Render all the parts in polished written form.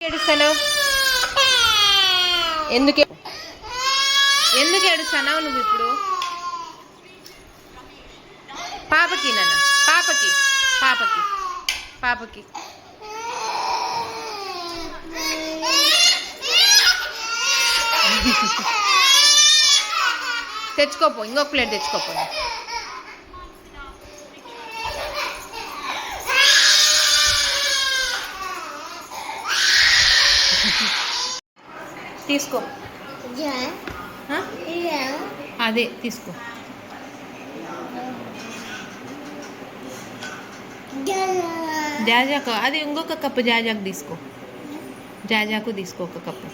ఏడుస్తున్నావు? ఎందుకు ఏడుస్తున్నావు నువ్వు ఇప్పుడు? పాపకి నాన్న, పాపకి పాపకి పాపకి తెచ్చుకోపో, ఇంకొక ప్లేట్ తెచ్చుకోపో. తీసుకో, అదే తీసుకో. జాజాకు అది ఇంకొక కప్పు జాజాకు తీసుకో. జాజాకు తీసుకో ఒక కప్పు.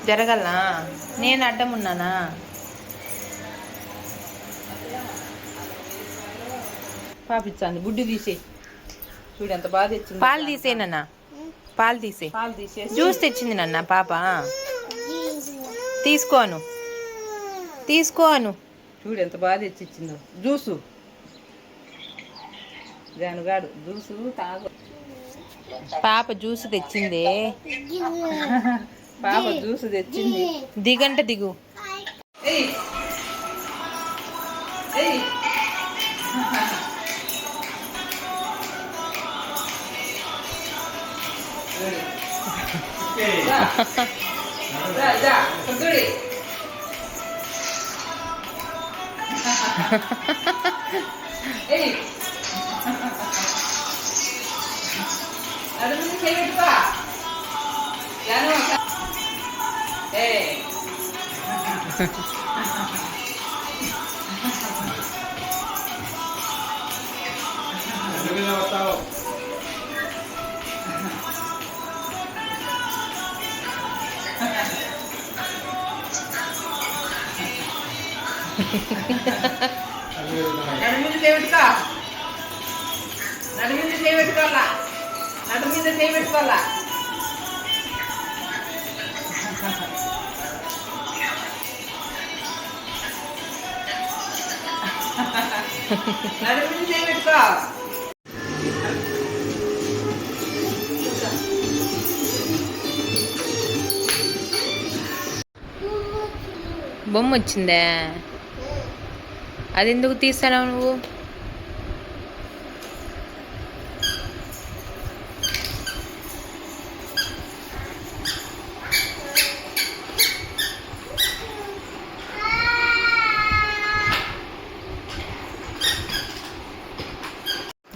జరగలనా? నేను అడ్డం ఉన్నానా? పాపించాను. గుడ్డు తీసే చూడు ఎంత బాగా తెచ్చింది. పాలు తీసేనన్నా, పాలు తీసే. జ్యూస్ తెచ్చింది నన్న పాప. తీసుకోను తీసుకోను. చూడు ఎంత బాగా తెచ్చిచ్చిందో జ్యూసు. జానుగాడు జ్యూసు తాగు. పాప జ్యూస్ తెచ్చింది. పాప జ్యూస్ తెచ్చింది. దిగంట దిగు. నడు మీద చేపెట్టుకోవాలా, నడు మీద చేపెట్టుకోవాలా, నడు మీద చేపెట్టుకోవాలా. నడు మీద చేపెట్టుకో. బొమ్మ వచ్చిందే, అది ఎందుకు తీస్తావు నువ్వు?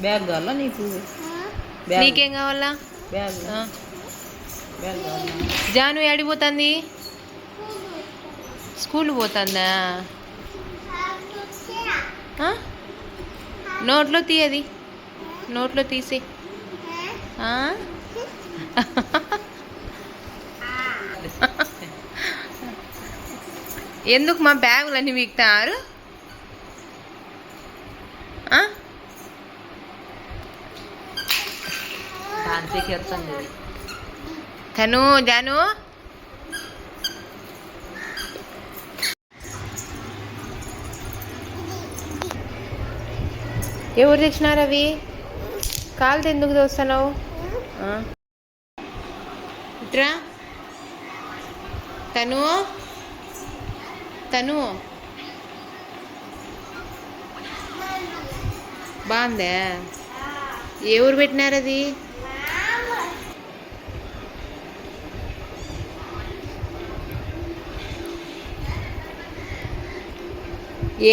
బ్యాగ్ కావాలా నీకు? నీకేం కావాలా? బ్యాగ్ బ్యాగ్ కావాలా? జాను ఏడిపోతుంది? స్కూల్ పోతుందా? నోట్లో తీయది, నోట్లో తీసే. ఎందుకు మా బ్యాగులన్నీ వీక్తారు? తను జాను ఎవరు తెచ్చినారు అవి? కాలుతో ఎందుకు దోస్తున్నావు? ఇట్రా. తను తను బాగుందా? ఎవరు పెట్టినారు అది?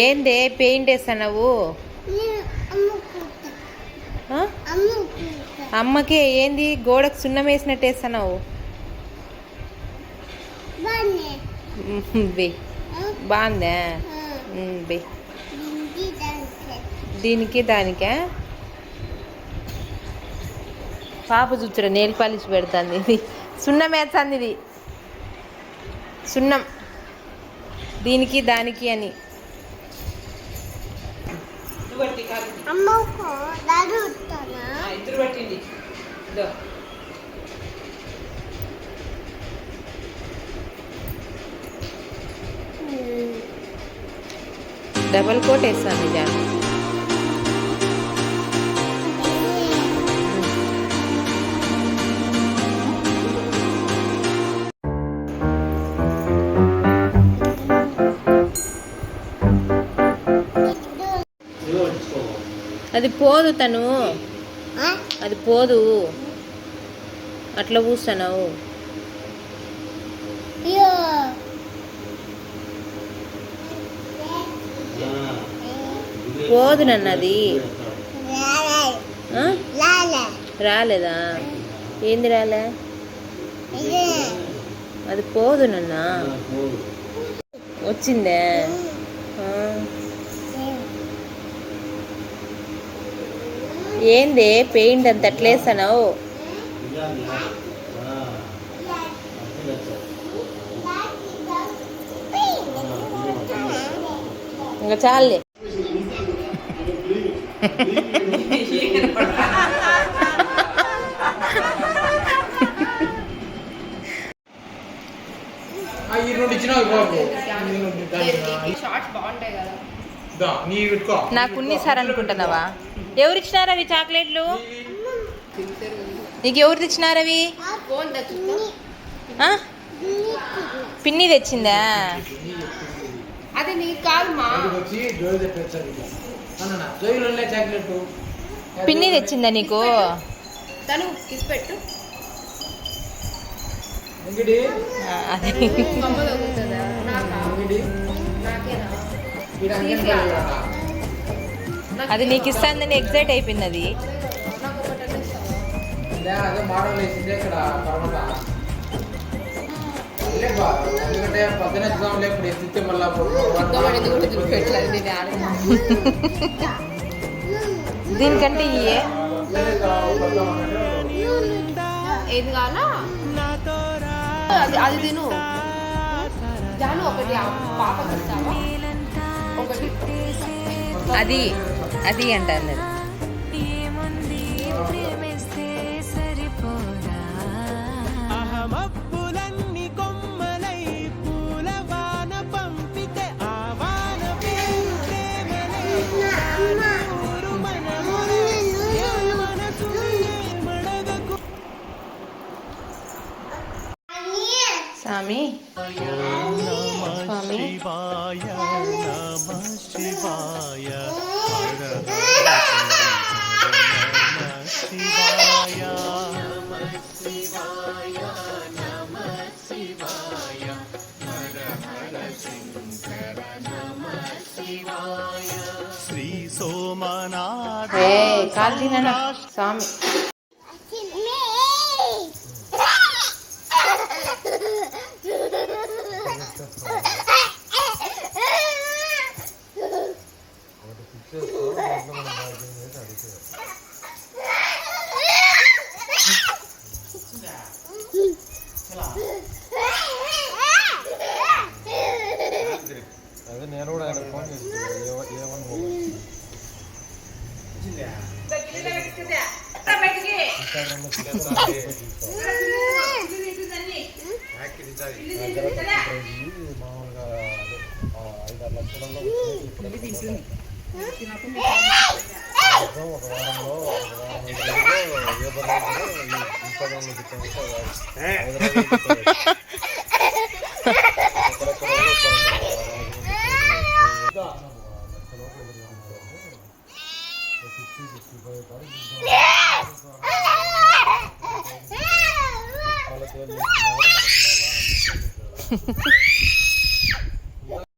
ఏందే పెయింట్ వేస్తున్నావు? అమ్మకే ఏంది గోడకు సున్నం వేసినట్టు వేస్తున్నావు? బే బాగుందా? బే దీనికి దానికా? పాప చూచురా నెయిల్ పాలిష్ పెడుతుంది. ఇది సున్నం వేస్తుంది. ఇది సున్నం దీనికి దానికి అని. అమ్మకు డబల్ కోట్ వేస్తాను జాను. అది పోదు తను, అది పోదు, అట్లా పూస్తున్నావు. పోదు నన్నది. రాలేదా? ఏంది రాలే? అది పోదు నన్న. వచ్చిందే. ఏంది పెయింట్ అంత అట్లేసావు? ఇంకా చాలే. నాకు ఉన్ని సార్ అనుకుంటున్నావా? ఎవరు ఇచ్చినారు అవి చాక్లెట్లు? నీకు ఎవరు తెచ్చినారు అవి? పిన్ని తెచ్చిందా? అది నీకు కాదు మా పిన్ని తెచ్చిందా నీకు? తను ఇసిపెట్టు. అది నీకు ఇస్తాందని ఎగ్జైట్ అయిపోయింది. అది దీనికంటే ఇయే ఏది కావాలా అది తిను జాను. ఒకటి పాప ఇస్తావా? ఒకటి అది అది అంటారు. స్వామి స్వామి శ్రీ సోమనాథ కాల్చిన స్వామి. అదే నేను కూడా ఆయన ఫోన్ చేస్తున్నాను. మామూలుగా 5-6 లక్షలలో ఒక వారంలో ఏ ఇన్స్టాగ్రామ్లో చెప్పాను.